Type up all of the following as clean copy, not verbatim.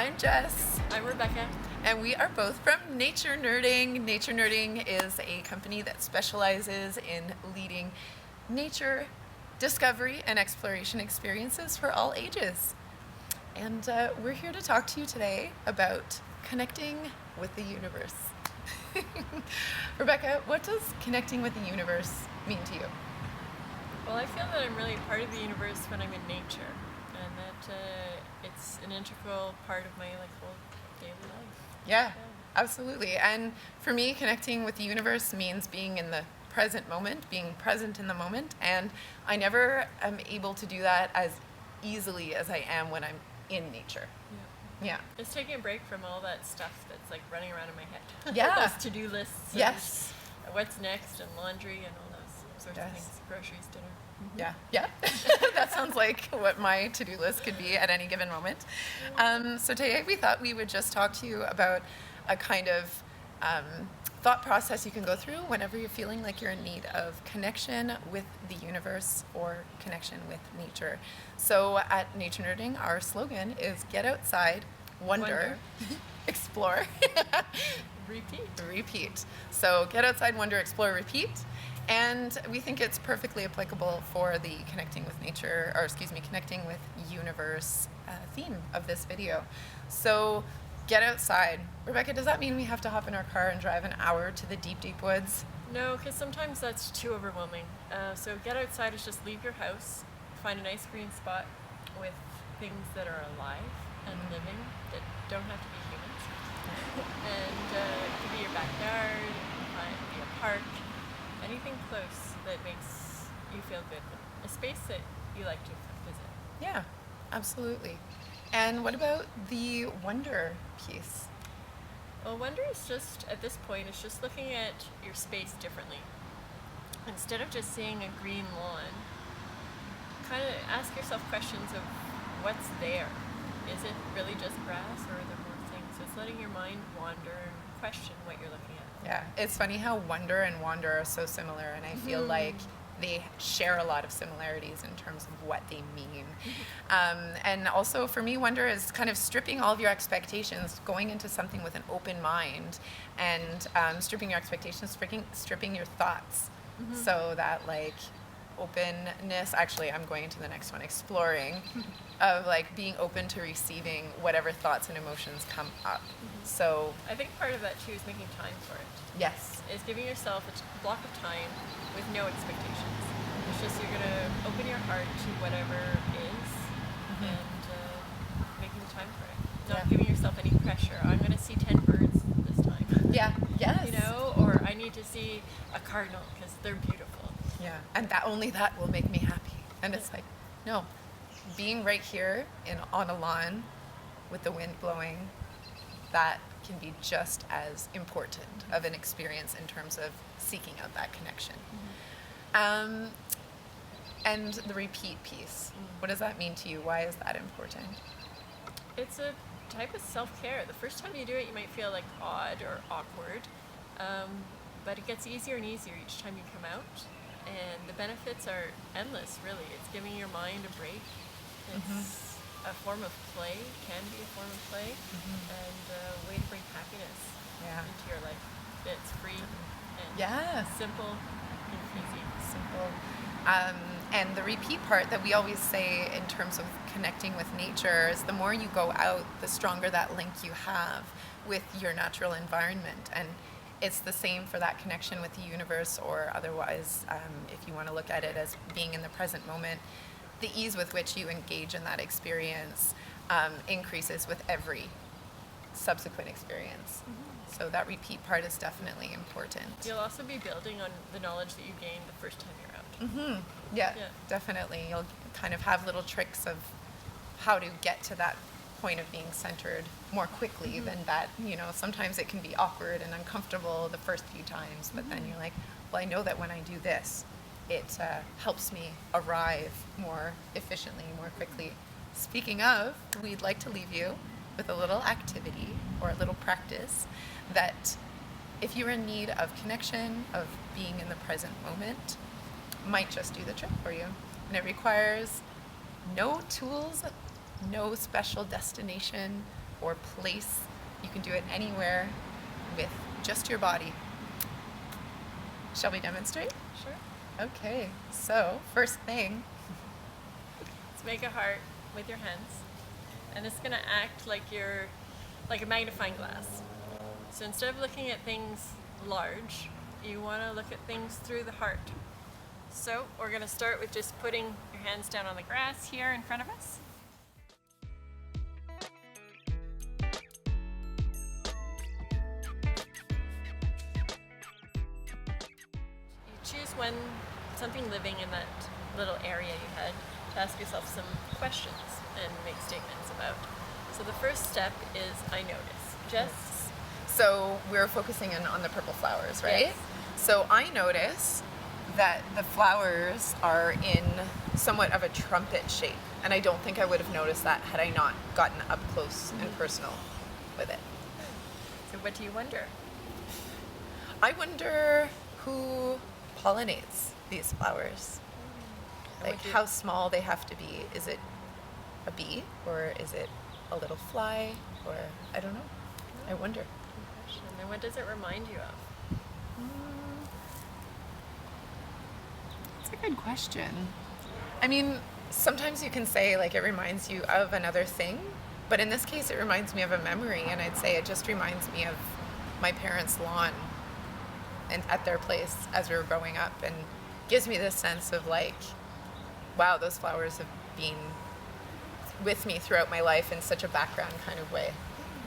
I'm Jess. I'm Rebecca. And we are both from Nature Nerding. Nature Nerding is a company that specializes in leading nature discovery and exploration experiences for all ages. And we're here to talk to you today about connecting with the universe. Rebecca, what does connecting with the universe mean to you? Well, I feel that I'm really part of the universe when I'm in nature, and that it's an integral part of my whole daily life. Yeah, absolutely. And for me, connecting with the universe means being in the present moment, being present in the moment. And I never am able to do that as easily as I am when I'm in nature. Yeah. It's taking a break from all that stuff that's running around in my head. Yeah. Those to-do lists. Yes. And what's next, and laundry, and all those sorts of things. Groceries, dinner. Yeah. That sounds like what my to-do list could be at any given moment. So today we thought we would just talk to you about a kind of thought process you can go through whenever you're feeling like you're in need of connection with the universe or connection with nature. So at Nature Nerding, our slogan is get outside, wonder. Explore, repeat. So get outside, wonder, explore, repeat. And we think it's perfectly applicable for the connecting with universe theme of this video. So get outside. Rebecca, does that mean we have to hop in our car and drive an hour to the deep, deep woods? No, because sometimes that's too overwhelming. So get outside is just leave your house, find a nice green spot with things that are alive and living that don't have to be humans. And it could be your backyard, it might be a park, anything close that makes you feel good. A space that you like to visit. Yeah, absolutely. And what about the wonder piece? Well, wonder is just, at this point, it's just looking at your space differently. Instead of just seeing a green lawn, kind of ask yourself questions of what's there. Is it really just grass, or are there more things? So it's letting your mind wander and question what you're looking at. Yeah, it's funny how wonder and wander are so similar, and I feel like they share a lot of similarities in terms of what they mean. And also for me, wonder is kind of stripping all of your expectations, going into something with an open mind, and stripping your expectations, stripping your thoughts, so that openness, actually I'm going into the next one, exploring, of being open to receiving whatever thoughts and emotions come up. So I think part of that too is making time for it. Yes. Is giving yourself a block of time with no expectations. It's just you're gonna open your heart to whatever is and making time for it. Not giving yourself any pressure. I'm gonna see 10 birds this time. Yeah. Yes. Or I need to see a cardinal because they're beautiful. Yeah, and only that will make me happy. And it's no, being right here on a lawn with the wind blowing, that can be just as important of an experience in terms of seeking out that connection. And the repeat piece, what does that mean to you? Why is that important? It's a type of self-care. The first time you do it, you might feel odd or awkward, but it gets easier and easier each time you come out. And the benefits are endless, really. It's giving your mind a break. It's a form of play, can be a form of play, and a way to bring happiness into your life. It's free and simple and easy. Simple. And the repeat part that we always say in terms of connecting with nature is the more you go out, the stronger that link you have with your natural environment. And it's the same for that connection with the universe, or otherwise, if you want to look at it as being in the present moment, the ease with which you engage in that experience increases with every subsequent experience. So that repeat part is definitely important. You'll also be building on the knowledge that you gained the first time you're out. Yeah, definitely. You'll kind of have little tricks of how to get to that point of being centered more quickly than that. Sometimes it can be awkward and uncomfortable the first few times, but then you're well, I know that when I do this, it helps me arrive more efficiently, more quickly. Speaking of, we'd like to leave you with a little activity or a little practice that, if you're in need of connection, of being in the present moment, might just do the trick for you. And it requires no tools, no special destination or place. You can do it anywhere with just your body. Shall we demonstrate? Sure. Okay, so first thing, Let's make a heart with your hands, and it's gonna act like like a magnifying glass. So instead of looking at things large, you want to look at things through the heart. So we're gonna start with just putting your hands down on the grass here in front of us. You choose something living in that little area you had to ask yourself some questions and make statements about. So the first step is I notice. Jess? so we're focusing in on the purple flowers, right? Yes. So I notice that the flowers are in somewhat of a trumpet shape, and I don't think I would have noticed that had I not gotten up close and personal with it. So what do you wonder? I wonder who pollinates these flowers. And Like how small they have to be. Is it a bee or is it a little fly or I don't know. I wonder. And then what does it remind you of? That's a good question. I mean, sometimes you can say like it reminds you of another thing, but in this case it reminds me of a memory, and I'd say it just reminds me of my parents' lawn and at their place as we were growing up, and gives me this sense of like, wow, those flowers have been with me throughout my life in such a background kind of way.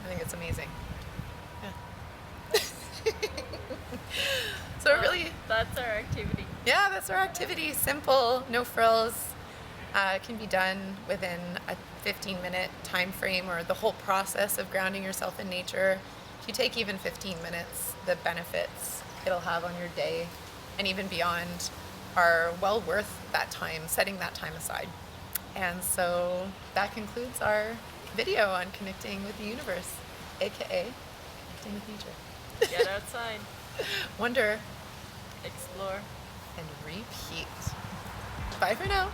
I think it's amazing. Yeah. So it really, That's our activity. yeah, that's our activity. Simple, no frills. It can be done within a 15-minute time frame, or the whole process of grounding yourself in nature. If you take even 15 minutes, the benefits it'll have on your day and even beyond are well worth that time, setting that time aside. And so that concludes our video on connecting with the universe, aka connecting with nature. Get outside, Wonder explore. and repeat. Bye for now.